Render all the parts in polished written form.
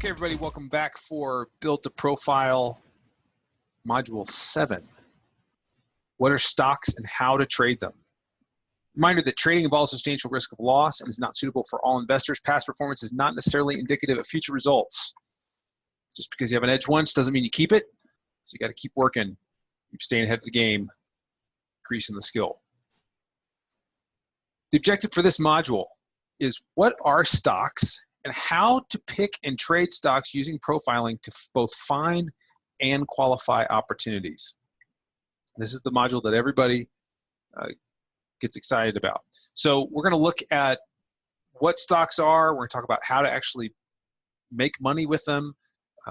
Okay, everybody, welcome back for Build to Profile Module 7. What are stocks and how to trade them? Reminder that trading involves substantial risk of loss and is not suitable for all investors. Past performance is not necessarily indicative of future results. Just because you have an edge once doesn't mean you keep it. So you got to keep working, keep staying ahead of the game, increasing the skill. The objective for this module is what are stocks and how to pick and trade stocks using profiling to both find and qualify opportunities. This is the module that everybody gets excited about. So we're going to look at what stocks are. We're going to talk about how to actually make money with them,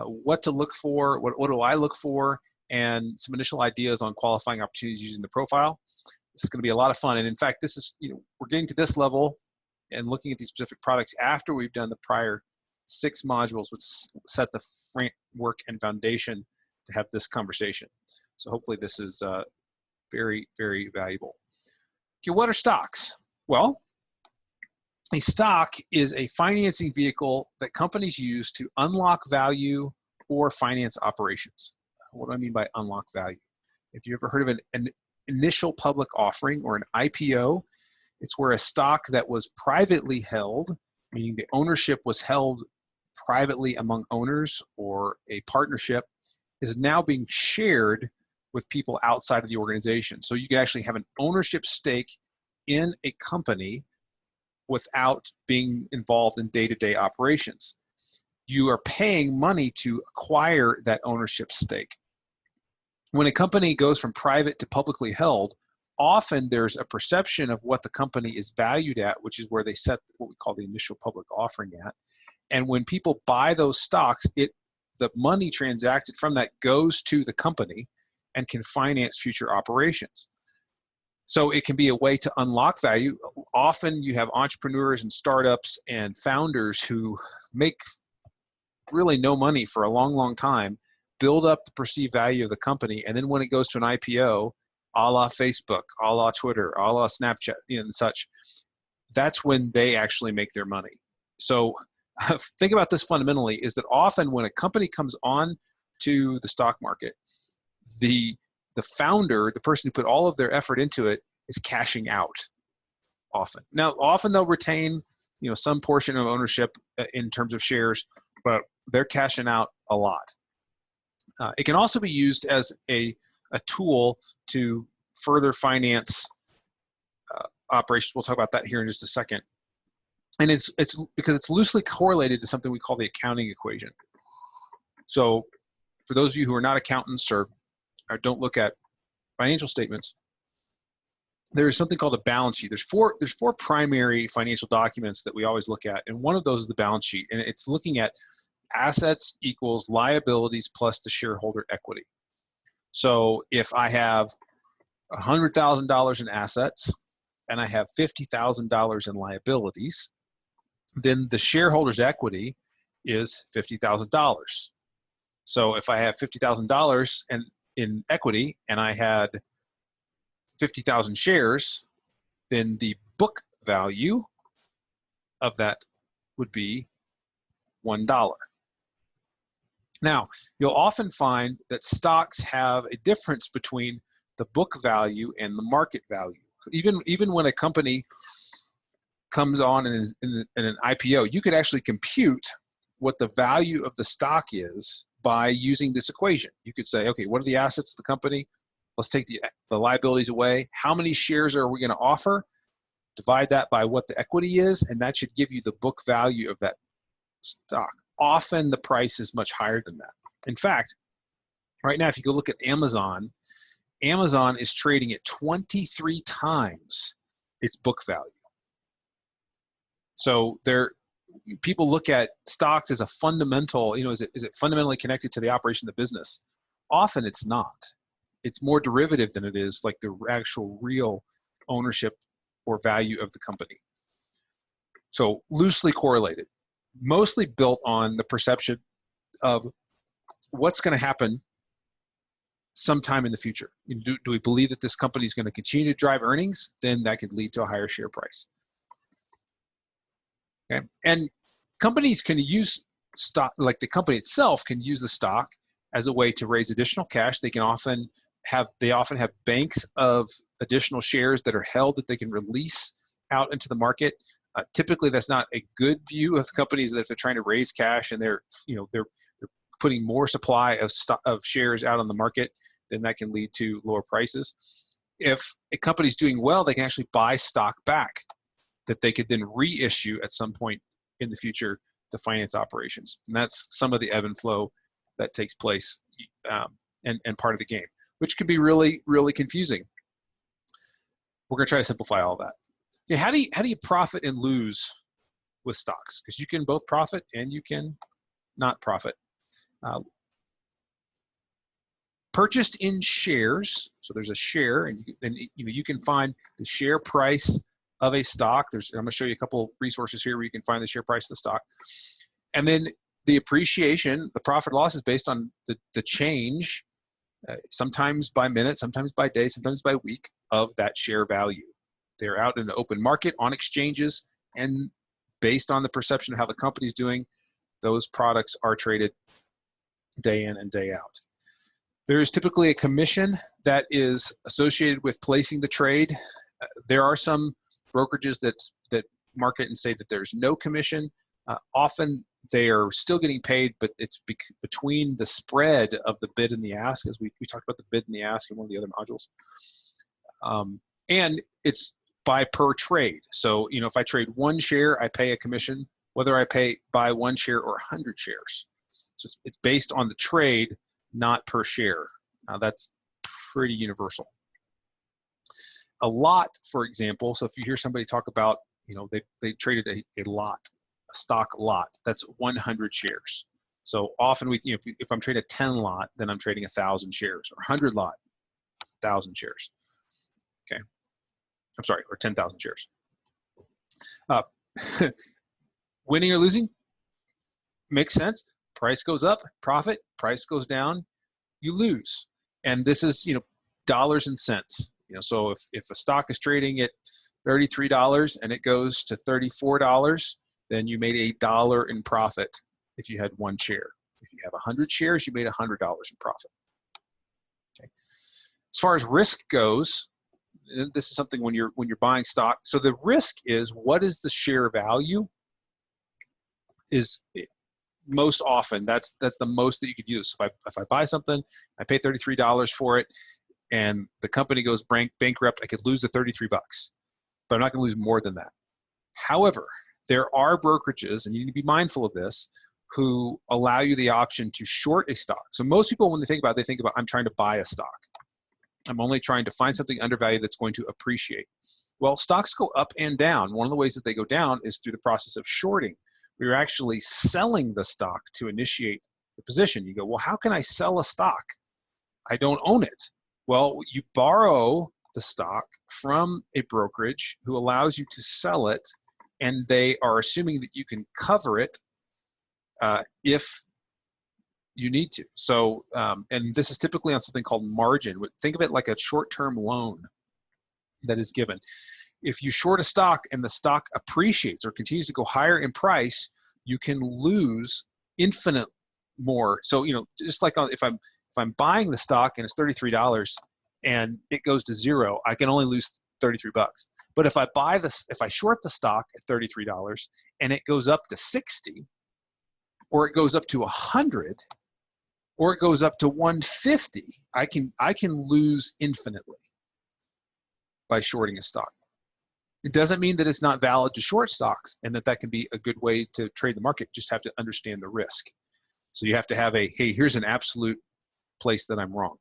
what to look for, what do I look for, and some initial ideas on qualifying opportunities using the profile. This is going to be a lot of fun. And in fact, this is, we're getting to this level and looking at these specific products after we've done the prior 6 modules, which set the framework and foundation to have this conversation. So hopefully this is very, very valuable. Okay, what are stocks? Well, a stock is a financing vehicle that companies use to unlock value or finance operations. What do I mean by unlock value? If you ever heard of an initial public offering or an IPO, it's where a stock that was privately held, meaning the ownership was held privately among owners or a partnership, is now being shared with people outside of the organization. So you can actually have an ownership stake in a company without being involved in day-to-day operations. You are paying money to acquire that ownership stake. When a company goes from private to publicly held, often there's a perception of what the company is valued at, which is where they set what we call the initial public offering at. And when people buy those stocks, the money transacted from that goes to the company and can finance future operations. So it can be a way to unlock value. Often you have entrepreneurs and startups and founders who make really no money for a long, long time, build up the perceived value of the company, and then when it goes to an IPO, a la Facebook, a la Twitter, a la Snapchat, and such, that's when they actually make their money. So think about this fundamentally, is that often when a company comes on to the stock market, the founder, the person who put all of their effort into it, is cashing out often. Now, often they'll retain some portion of ownership in terms of shares, but they're cashing out a lot. It can also be used as a tool to further finance operations. We'll talk about that here in just a second. And it's because it's loosely correlated to something we call the accounting equation. So for those of you who are not accountants or don't look at financial statements, there is something called a balance sheet. There's four primary financial documents that we always look at, and one of those is the balance sheet, and it's looking at assets equals liabilities plus the shareholder equity. So if I have $100,000 in assets and I have $50,000 in liabilities, then the shareholder's equity is $50,000. So if I have $50,000 in equity and I had 50,000 shares, then the book value of that would be $1. Now, you'll often find that stocks have a difference between the book value and the market value. Even when a company comes on in an IPO, you could actually compute what the value of the stock is by using this equation. You could say, okay, what are the assets of the company? Let's take the liabilities away. How many shares are we going to offer? Divide that by what the equity is, and that should give you the book value of that stock. Often the price is much higher than that. In fact, right now, if you go look at Amazon, Amazon is trading at 23 times its book value. So people look at stocks as a fundamental, is it fundamentally connected to the operation of the business? Often it's not. It's more derivative than it is like the actual real ownership or value of the company. So loosely correlated, mostly built on the perception of what's going to happen sometime in the future. Do we believe that this company is going to continue to drive earnings? Then that could lead to a higher share price. Okay, and companies can use stock, like the company itself, can use the stock as a way to raise additional cash. They often have banks of additional shares that are held that they can release out into the market. Typically, that's not a good view of companies that if they're trying to raise cash and they're putting more supply of shares out on the market, then that can lead to lower prices. If a company's doing well, they can actually buy stock back that they could then reissue at some point in the future to finance operations. And that's some of the ebb and flow that takes place and part of the game, which can be really, really confusing. We're going to try to simplify all that. Okay, how do you profit and lose with stocks? Because you can both profit and you can not profit. Purchased in shares, so there's a share, and you can find the share price of a stock. I'm going to show you a couple resources here where you can find the share price of the stock. And then the appreciation, the profit loss is based on the change, sometimes by minute, sometimes by day, sometimes by week, of that share value. They're out in the open market on exchanges, and based on the perception of how the company's doing, those products are traded day in and day out. There is typically a commission that is associated with placing the trade. There are some brokerages that market and say that there's no commission. Often they are still getting paid, but it's between the spread of the bid and the ask, as we talked about the bid and the ask in one of the other modules. And it's by per trade. So, if I trade one share, I pay a commission, whether I buy one share or 100 shares. So it's based on the trade, not per share. Now that's pretty universal. A lot, for example, so if you hear somebody talk about, they traded a lot, a stock lot, that's 100 shares. So often if I'm trading a 10 lot, then I'm trading 1,000 shares, or 100 lot, 1,000 shares. Okay, I'm sorry, or 10,000 shares. Winning or losing makes sense. Price goes up, profit. Price goes down, you lose. And this is, dollars and cents. So if a stock is trading at $33 and it goes to $34, then you made $1 in profit if you had one share. If you have 100 shares, you made $100 in profit. Okay. As far as risk goes, this is something when you're buying stock. So the risk is, what is the share value? Is most often that's the most that you could use. If I buy something, I pay $33 for it, and the company goes bankrupt, I could lose the 33 bucks, but I'm not going to lose more than that. However, there are brokerages, and you need to be mindful of this, who allow you the option to short a stock. So most people, when they think about I'm trying to buy a stock. I'm only trying to find something undervalued that's going to appreciate. Well, stocks go up and down. One of the ways that they go down is through the process of shorting. We're actually selling the stock to initiate the position. You go, well, how can I sell a stock? I don't own it. Well, you borrow the stock from a brokerage who allows you to sell it, and they are assuming that you can cover it if you need to. So, and this is typically on something called margin. Think of it like a short-term loan that is given. If you short a stock and the stock appreciates or continues to go higher in price, you can lose infinite more. So, just like if I'm buying the stock and it's $33 and it goes to zero, I can only lose 33 bucks. But if I short the stock at $33 and it goes up to 60, or it goes up to 100, or it goes up to 150, I can lose infinitely by shorting a stock. It doesn't mean that it's not valid to short stocks and that can be a good way to trade the market. You just have to understand the risk. So you have to have hey, here's an absolute place that I'm wrong.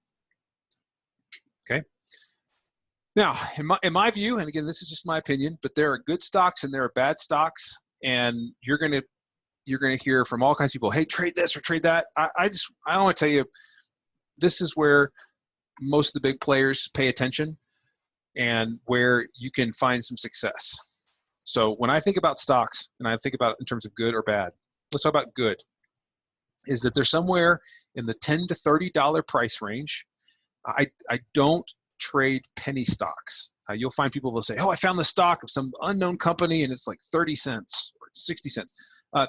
Okay. Now, in my view, and again, this is just my opinion, but there are good stocks and there are bad stocks, and you're gonna hear from all kinds of people, hey, trade this or trade that. I want to tell you, this is where most of the big players pay attention and where you can find some success. So when I think about stocks, and I think about it in terms of good or bad, let's talk about good, is that they're somewhere in the $10 to $30 price range. I don't trade penny stocks. You'll find people will say, oh, I found the stock of some unknown company and it's like 30 cents or 60 cents.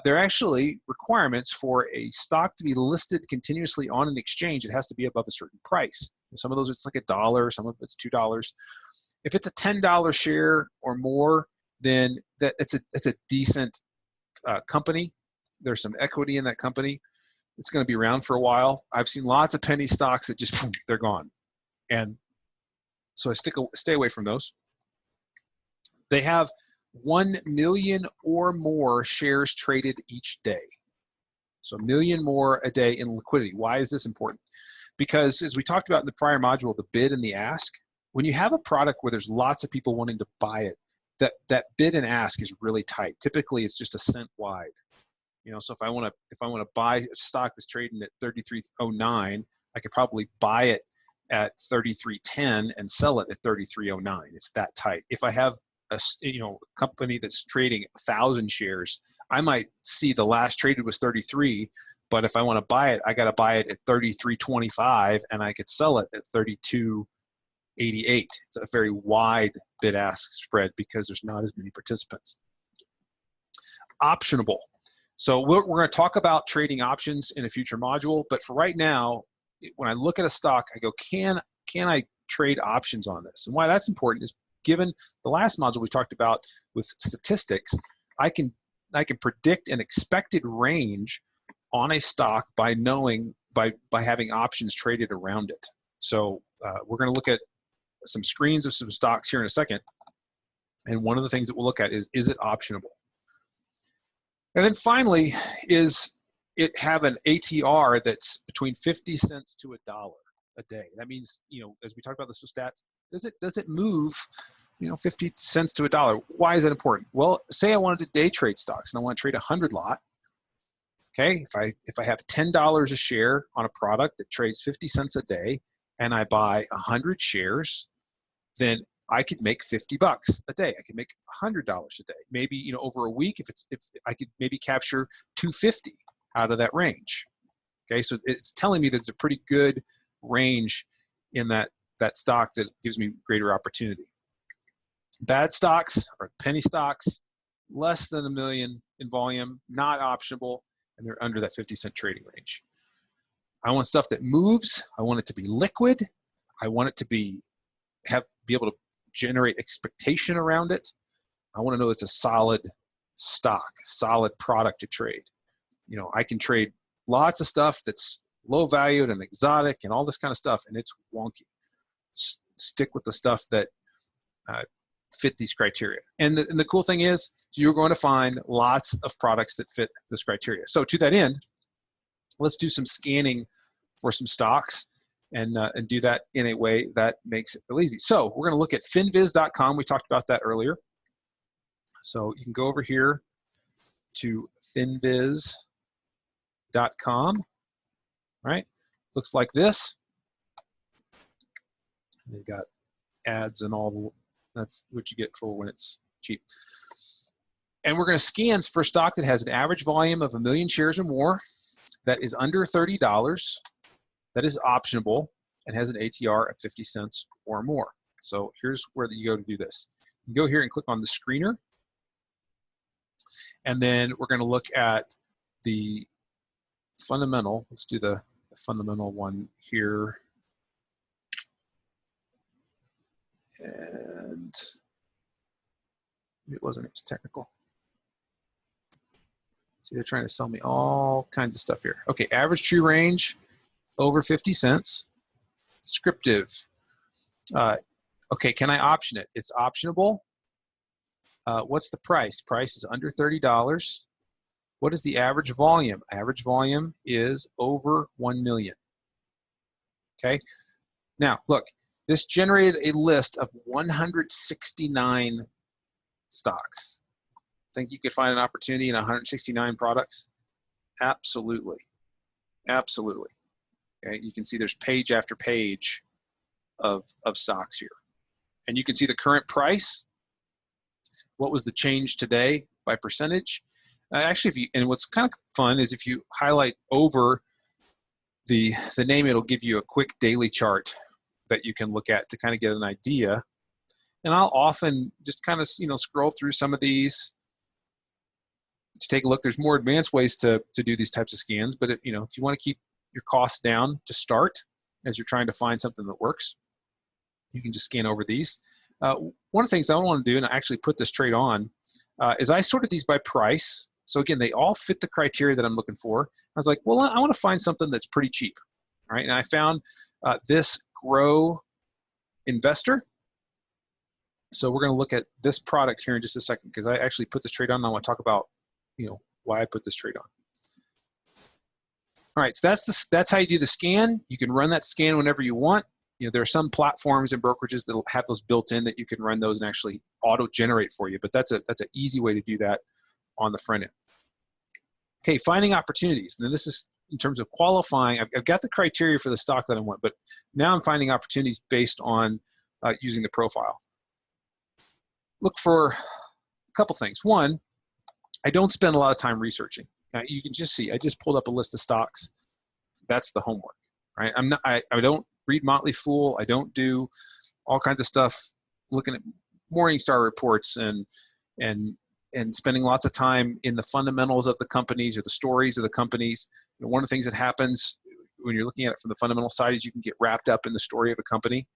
There are actually requirements for a stock to be listed continuously on an exchange. It has to be above a certain price. Some of those it's like $1, some of it's $2. If it's a $10 share or more, then it's a decent company. There's some equity in that company. It's going to be around for a while. I've seen lots of penny stocks that just boom, they're gone, and so I stay away from those. They have 1 million or more shares traded each day. So a million more a day in liquidity. Why is this important? Because as we talked about in the prior module, the bid and the ask, when you have a product where there's lots of people wanting to buy it, that bid and ask is really tight. Typically it's just a cent wide. So if I want to buy a stock that's trading at 33.09, I could probably buy it at 33.10 and sell it at 33.09. It's that tight. If I have a company that's trading 1,000 shares, I might see the last traded was 33, but if I want to buy it, I got to buy it at 33.25, and I could sell it at 32.88. It's a very wide bid-ask spread because there's not as many participants. Optionable. So we're going to talk about trading options in a future module, but for right now, when I look at a stock, I go, can I trade options on this? And why that's important is, given the last module we talked about with statistics, I can predict an expected range on a stock by having options traded around it. So we're going to look at some screens of some stocks here in a second, and one of the things that we'll look at is it optionable? And then finally, is it have an ATR that's between 50 cents to $1 a day? That means, as we talked about this with stats, does it move, 50 cents to $1? Why is that important? Well, say I wanted to day trade stocks and I want to trade 100 lot. Okay, if I have $10 a share on a product that trades 50 cents a day, and I buy 100 shares, then I could make $50 a day. I could make $100 a day. Maybe over a week, if I could maybe capture $250 out of that range. Okay, so it's telling me that there's a pretty good range in that stock that gives me greater opportunity. Bad stocks are penny stocks, less than $1 million in volume, not optionable, and they're under that 50-cent trading range. I want stuff that moves. I want it to be liquid. I want it to be able to generate expectation around it. I want to know it's a solid stock, solid product to trade. I can trade lots of stuff that's low valued and exotic and all this kind of stuff, and it's wonky. Stick with the stuff that fit these criteria. And the cool thing is, you're going to find lots of products that fit this criteria. So to that end, let's do some scanning for some stocks and do that in a way that makes it real easy. So we're going to look at finviz.com. We talked about that earlier. So you can go over here to finviz.com, right? Looks like this. And they've got ads and all. That's what you get for when it's cheap. And we're going to scan for stock that has an average volume of 1 million shares or more, that is under $30, that is optionable, and has an ATR of 50 cents or more. So here's where you go to do this. You go here and click on the screener, and then we're going to look at the fundamental. Let's do the fundamental one here. And it wasn't as technical. So they're trying to sell me all kinds of stuff here. Okay, average true range over 50 cents. Descriptive. Okay, can I option it? It's optionable. What's the price? Price is under $30. What is the average volume? Average volume is over 1 million. Okay, now look, this generated a list of 169 stocks. Think you could find an opportunity in 169 products? Absolutely. Absolutely. Okay, you can see there's page after page of stocks here. And you can see the current price. What was the change today by percentage? Actually, and what's kind of fun is if you highlight over the name, it'll give you a quick daily chart that you can look at to kind of get an idea. And I'll often just kind of scroll through some of these to take a look. There's more advanced ways to do these types of scans, but if you want to keep your costs down to start as you're trying to find something that works, you can just scan over these. One of the things I want to do, and I actually put this trade on, is I sorted these by price. So again, they all fit the criteria that I'm looking for. I was like, well, I want to find something that's pretty cheap, all right? And I found this Grow Investor. So we're going to look at this product here in just a second, because I actually put this trade on, and I want to talk about, why I put this trade on. All right, so that's how you do the scan. You can run that scan whenever you want. There are some platforms and brokerages that have those built in that you can run those and actually auto-generate for you, but that's an easy way to do that on the front end. Okay, finding opportunities. Now this is in terms of qualifying. I've got the criteria for the stock that I want, but now I'm finding opportunities based on using the profile. Look for a couple things. One, I don't spend a lot of time researching. You can just see, I just pulled up a list of stocks. That's the homework, right? I don't read Motley Fool. I don't do all kinds of stuff looking at Morningstar reports and spending lots of time in the fundamentals of the companies or the stories of the companies. One of the things that happens when you're looking at it from the fundamental side is you can get wrapped up in the story of a company.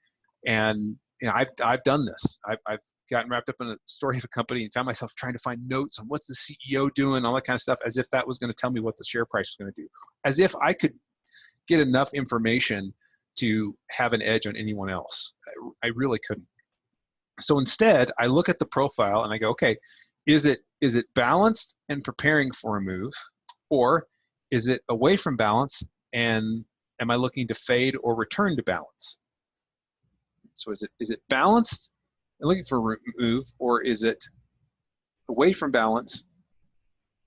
And I've done this. I've gotten wrapped up in a story of a company and found myself trying to find notes on what's the CEO doing, all that kind of stuff, as if that was going to tell me what the share price was going to do, as if I could get enough information to have an edge on anyone else. I really couldn't. So instead, I look at the profile and I go, okay, is it balanced and preparing for a move, or is it away from balance and am I looking to fade or return to balance? So is it balanced and looking for a move, or is it away from balance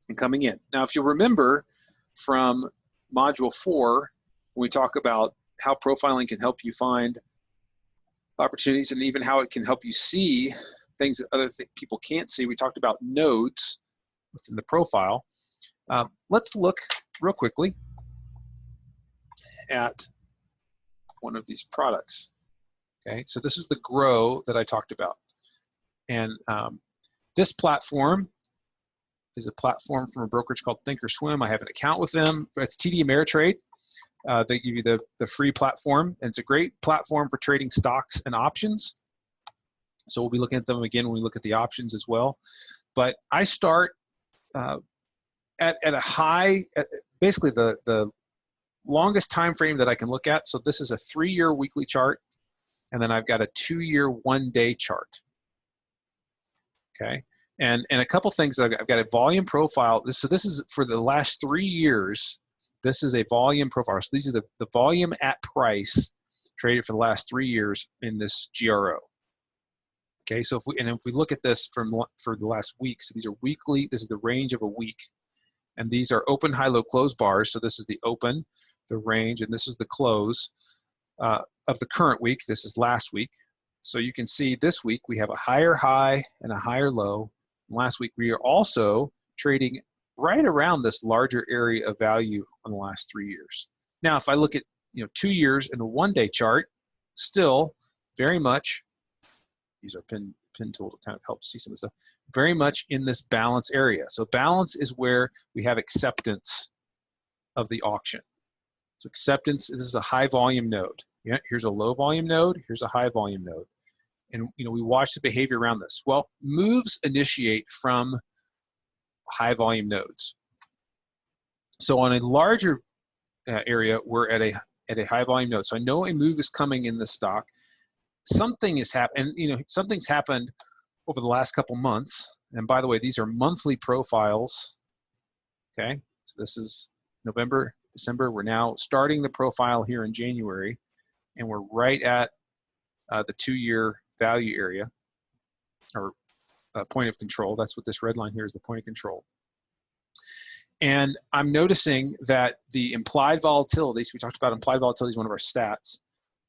and coming in? Now, if you remember from Module 4, when we talk about how profiling can help you find opportunities and even how it can help you see things that other people can't see, we talked about nodes within the profile. Let's look real quickly at one of these products. Okay, so this is the Grow that I talked about. And this platform is a platform from a brokerage called Thinkorswim. I have an account with them. It's TD Ameritrade. They give you the free platform, and it's a great platform for trading stocks and options. So we'll be looking at them again when we look at the options as well. But I start at a high, basically the longest time frame that I can look at. So this is a 3-year weekly chart, and then I've got a 2-year 1-day chart. Okay, and a couple things. I've got a volume profile. So this is for the last 3 years. This is a volume profile. So these are the volume at price traded for the last 3 years in this GRO. Okay, so if we look at this for the last week, so these are weekly. This is the range of a week, and these are open, high, low, close bars. So this is the open, the range, and this is the close of the current week. This is last week. So you can see this week we have a higher high and a higher low. And last week we are also trading right around this larger area of value on the last 3 years. Now, if I look at 2 years in a 1-day chart, still very much. Use our pin tool to kind of help see some of this stuff. Very much in this balance area. So balance is where we have acceptance of the auction. So acceptance, this is a high volume node. Yeah, here's a low volume node, here's a high volume node. And we watch the behavior around this. Well, moves initiate from high volume nodes. So on a larger area, we're at a high volume node. So I know a move is coming in the stock. Something is happening, something's happened over the last couple months. And by the way, these are monthly profiles. Okay, so this is November, December. We're now starting the profile here in January, and we're right at the 2-year value area, or point of control. That's what this red line here is, the point of control. And I'm noticing that the implied volatility, so we talked about implied volatility is one of our stats,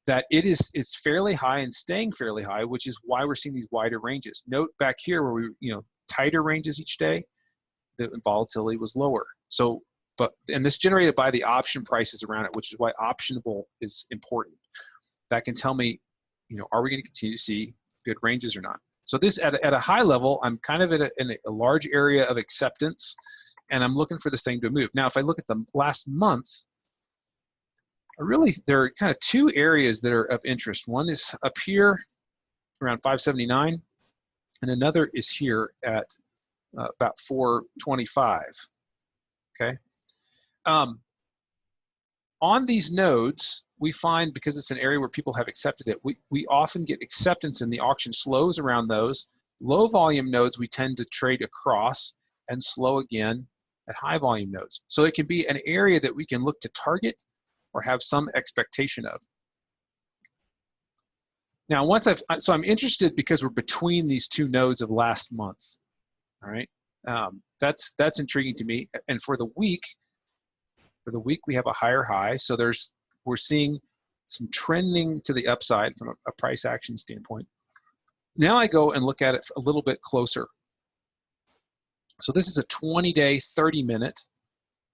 that it's fairly high and staying fairly high, which is why we're seeing these wider ranges. Note back here where we, tighter ranges each day, the volatility was lower. So, and this generated by the option prices around it, which is why optionable is important. That can tell me, are we going to continue to see good ranges or not? So this, at a high level, I'm kind of in a large area of acceptance, and I'm looking for this thing to move. Now, if I look at the last month, there are kind of two areas that are of interest. One is up here around 579, and another is here at about 425, okay? On these nodes, we find, because it's an area where people have accepted it, we often get acceptance in the auction slows around those. Low volume nodes we tend to trade across, and slow again at high volume nodes. So it can be an area that we can look to target or have some expectation of. Now, so I'm interested because we're between these two nodes of last month, all right? That's intriguing to me. And for the week we have a higher high, so we're seeing some trending to the upside from a price action standpoint. Now I go and look at it a little bit closer. So this is a 20-day, 30-minute,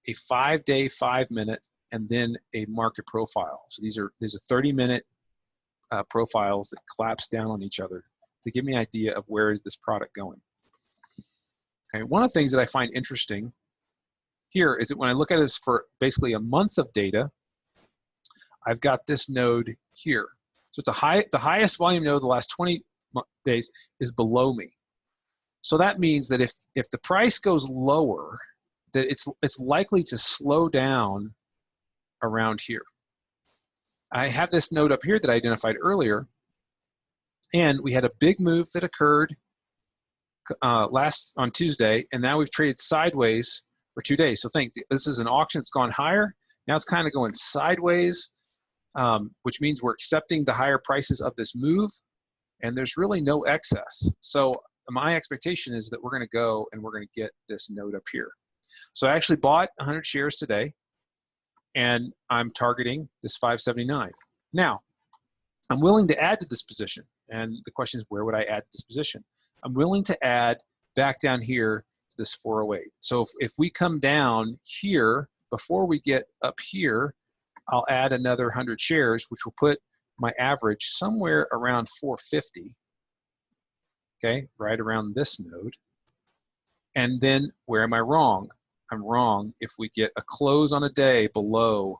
a 5-day, 5-minute, and then a market profile. So these are 30-minute profiles that collapse down on each other to give me an idea of where is this product going. Okay, one of the things that I find interesting here is that when I look at this for basically a month of data, I've got this node here. So it's the highest volume node the last 20 days is below me. So that means that if the price goes lower, that it's likely to slow down around here. I have this node up here that I identified earlier, and we had a big move that occurred on Tuesday, and now we've traded sideways for 2 days. So think, this is an auction that's gone higher. Now it's kind of going sideways, which means we're accepting the higher prices of this move, and there's really no excess. So my expectation is that we're going to go and we're going to get this node up here. So I actually bought 100 shares today, and I'm targeting this 579. Now, I'm willing to add to this position, and the question is, where would I add to this position? I'm willing to add back down here to this 408. So if we come down here, before we get up here, I'll add another 100 shares, which will put my average somewhere around 450, okay, right around this node. And then where am I wrong? I'm wrong if we get a close on a day below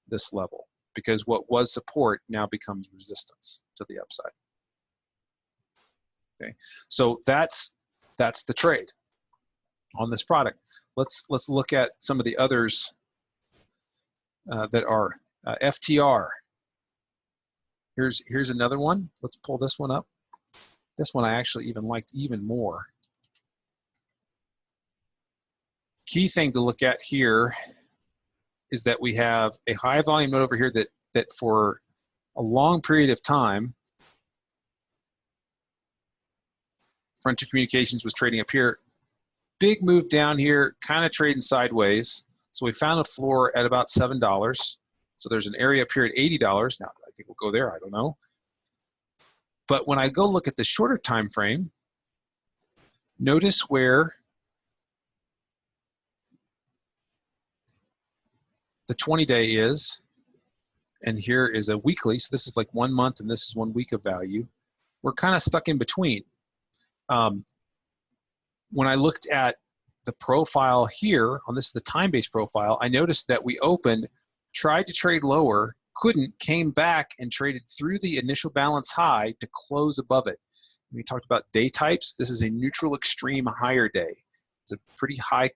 this level, because what was support now becomes resistance to the upside. Okay, so that's the trade on this product. Let's look at some of the others that are FTR. Here's another one. Let's pull this one up. This one I actually even liked even more. Key thing to look at here is that we have a high volume node over here that for a long period of time, Frontier Communications was trading up here. Big move down here, kind of trading sideways. So we found a floor at about $7. So there's an area up here at $80. Now I think we'll go there, I don't know. But when I go look at the shorter time frame, notice where the 20-day is, and here is a weekly. So this is like 1 month, and this is 1 week of value. We're kind of stuck in between. When I looked at the profile here, on this is the time-based profile, I noticed that we opened, tried to trade lower, couldn't, came back and traded through the initial balance high to close above it. We talked about day types. This is a neutral extreme higher day. It's a pretty high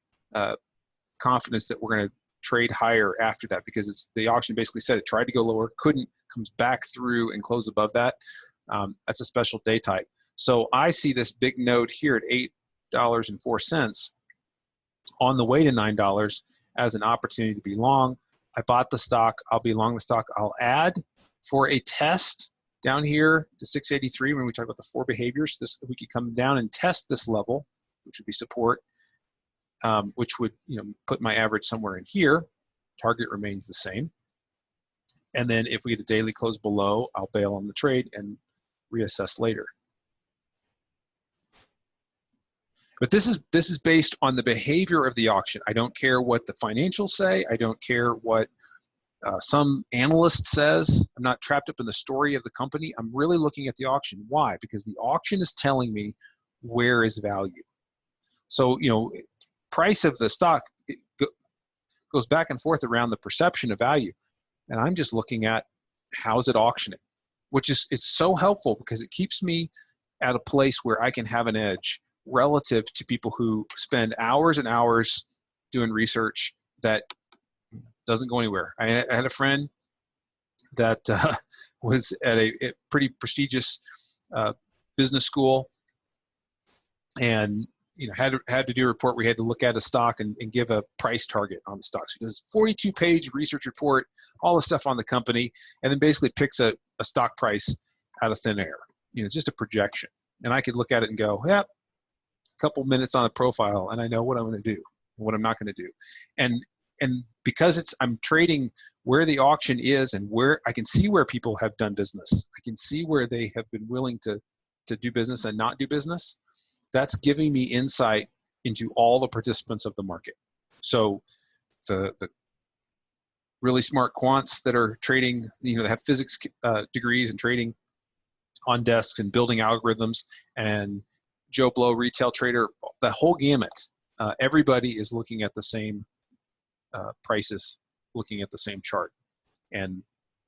confidence that we're going to trade higher after that, because the auction basically said it tried to go lower, couldn't, comes back through and close above that. That's a special day type. So I see this big node here at $8.04 on the way to $9 as an opportunity to be long. I bought the stock. I'll be long the stock. I'll add for a test down here to 683 when we talk about the 4 behaviors. We could come down and test this level, which would be support, which would put my average somewhere in here. Target remains the same. And then if we get a daily close below, I'll bail on the trade and reassess later. But this is based on the behavior of the auction. I don't care what the financials say. I don't care what some analyst says. I'm not trapped up in the story of the company. I'm really looking at the auction. Why? Because the auction is telling me where is value. So, you know, price of the stock goes back and forth around the perception of value. And I'm just looking at how's it auctioning, which is so helpful because it keeps me at a place where I can have an edge relative to people who spend hours and hours doing research that doesn't go anywhere. I had a friend that was at a pretty prestigious business school, and you know had to do a report where he had to look at a stock and give a price target on the stock. So he does 42-page research report, all the stuff on the company, and then basically picks a stock price out of thin air. You know, it's just a projection. And I could look at it and go, yep, a couple minutes on the profile, and I know what I'm going to do and what I'm not going to do. And because I'm trading where the auction is and where I can see where people have done business, I can see where they have been willing to do business and not do business. That's giving me insight into all the participants of the market. So the really smart quants that are trading, you know, that have physics degrees and trading on desks and building algorithms, and Joe Blow retail trader, the whole gamut. Everybody is looking at the same prices, looking at the same chart. And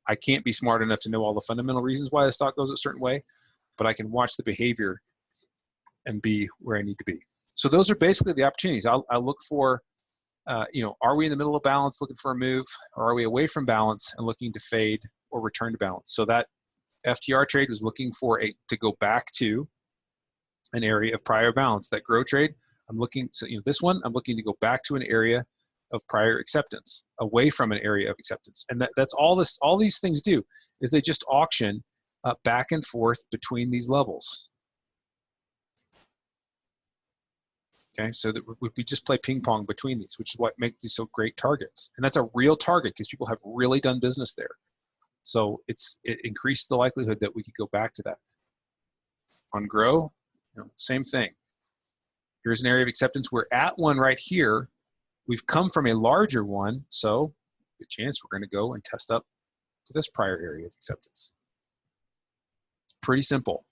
I can't be smart enough to know all the fundamental reasons why the stock goes a certain way, but I can watch the behavior and be where I need to be. So those are basically the opportunities. I'll look for, you know, are we in the middle of balance looking for a move, or are we away from balance and looking to fade or return to balance? So that FTR trade was looking for to go back to an area of prior balance. That grow trade, I'm looking, so you know, this one, I'm looking to go back to an area of prior acceptance, away from an area of acceptance. And that's all these things do, is they just auction back and forth between these levels. Okay, so that we just play ping pong between these, which is what makes these so great targets. And that's a real target because people have really done business there. So it increased the likelihood that we could go back to that. On grow, you know, same thing. Here's an area of acceptance. We're at one right here. We've come from a larger one, so good chance we're going to go and test up to this prior area of acceptance. It's pretty simple.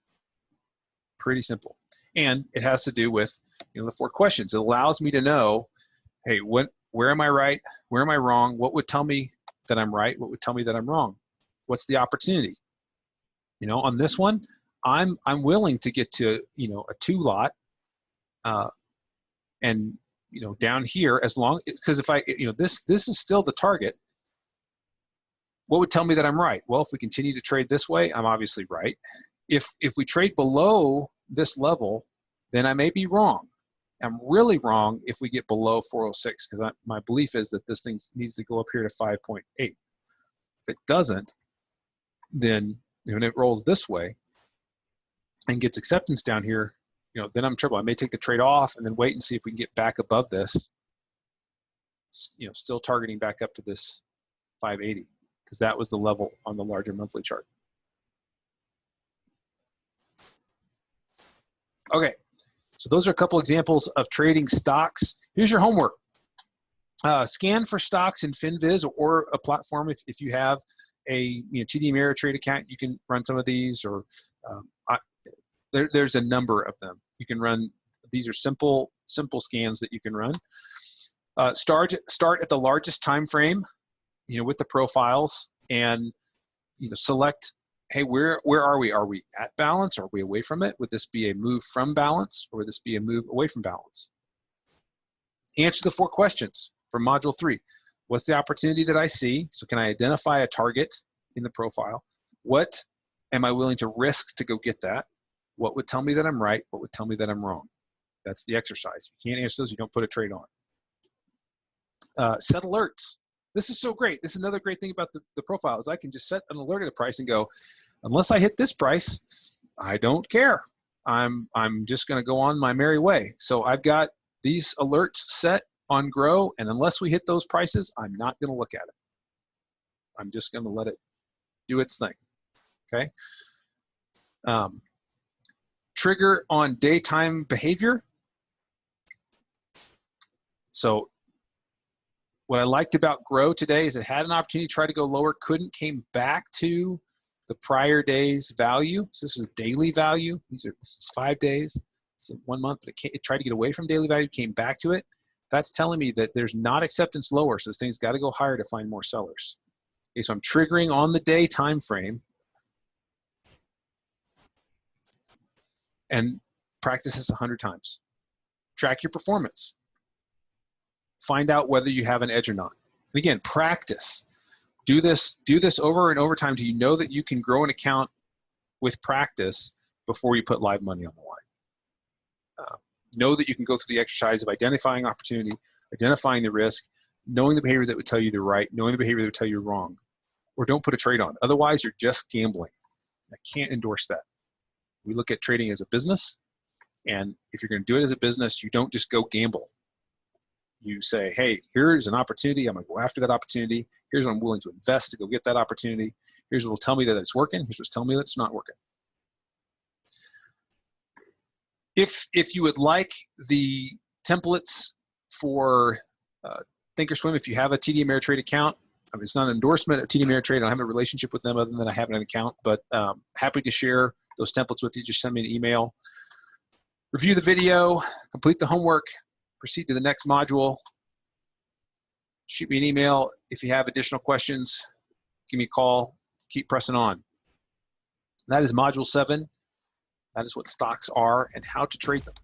Pretty simple. And it has to do with, you know, the 4 questions. It allows me to know, hey, where am I right? Where am I wrong? What would tell me that I'm right? What would tell me that I'm wrong? What's the opportunity? You know, on this one, I'm willing to get to, you know, a 2 lot, and you know, down here, as long, because if I, you know, this is still the target. What would tell me that I'm right? Well, if we continue to trade this way, I'm obviously right. If we trade below this level, then I may be wrong. I'm really wrong if we get below 406, because my belief is that this thing needs to go up here to 5.8. If it doesn't, then when it rolls this way and gets acceptance down here, you know, then I'm in trouble. I may take the trade off and then wait and see if we can get back above this, you know, still targeting back up to this 580, because that was the level on the larger monthly chart. Okay, so those are a couple examples of trading stocks. Here's your homework. Scan for stocks in FinViz or a platform. If you have a, you know, TD Ameritrade account, you can run some of these, or there's a number of them. You can run, these are simple scans that you can run. Start at the largest time frame, you know, with the profiles, and you know, select, hey, where are we? Are we at balance? Are we away from it? Would this be a move from balance, or would this be a move away from balance? Answer the 4 questions from module 3. What's the opportunity that I see? So can I identify a target in the profile? What am I willing to risk to go get that? What would tell me that I'm right? What would tell me that I'm wrong? That's the exercise. You can't answer those, you don't put a trade on. Set alerts. This is so great. This is another great thing about the profile, is I can just set an alert at a price and go, unless I hit this price, I don't care. I'm just going to go on my merry way. So I've got these alerts set on grow, and unless we hit those prices, I'm not going to look at it. I'm just going to let it do its thing. Okay. Trigger on daytime behavior. So What I liked about Grow today is it had an opportunity to try to go lower, couldn't, came back to the prior day's value. So this is daily value. This is 5 days, it's 1 month, but it tried to get away from daily value, came back to it. That's telling me that there's not acceptance lower, so this thing's got to go higher to find more sellers. Okay, so I'm triggering on the day time frame and practice this 100 times. Track your performance. Find out whether you have an edge or not. And again, practice. Do this over and over time till you know that you can grow an account with practice before you put live money on the line. Know that you can go through the exercise of identifying opportunity, identifying the risk, knowing the behavior that would tell you you're right, knowing the behavior that would tell you you're wrong, or don't put a trade on. Otherwise, you're just gambling. I can't endorse that. We look at trading as a business, and if you're going to do it as a business, you don't just go gamble. You say, hey, here's an opportunity. I'm going to go after that opportunity. Here's what I'm willing to invest to go get that opportunity. Here's what will tell me that it's working. Here's what's telling me that it's not working. If you would like the templates for Thinkorswim, if you have a TD Ameritrade account, I mean, it's not an endorsement of TD Ameritrade. I don't have a relationship with them other than I have an account, but happy to share those templates with you. Just send me an email. Review the video, complete the homework, proceed to the next module. Shoot me an email. If you have additional questions, give me a call. Keep pressing on. That is Module 7. That is what stocks are and how to trade them.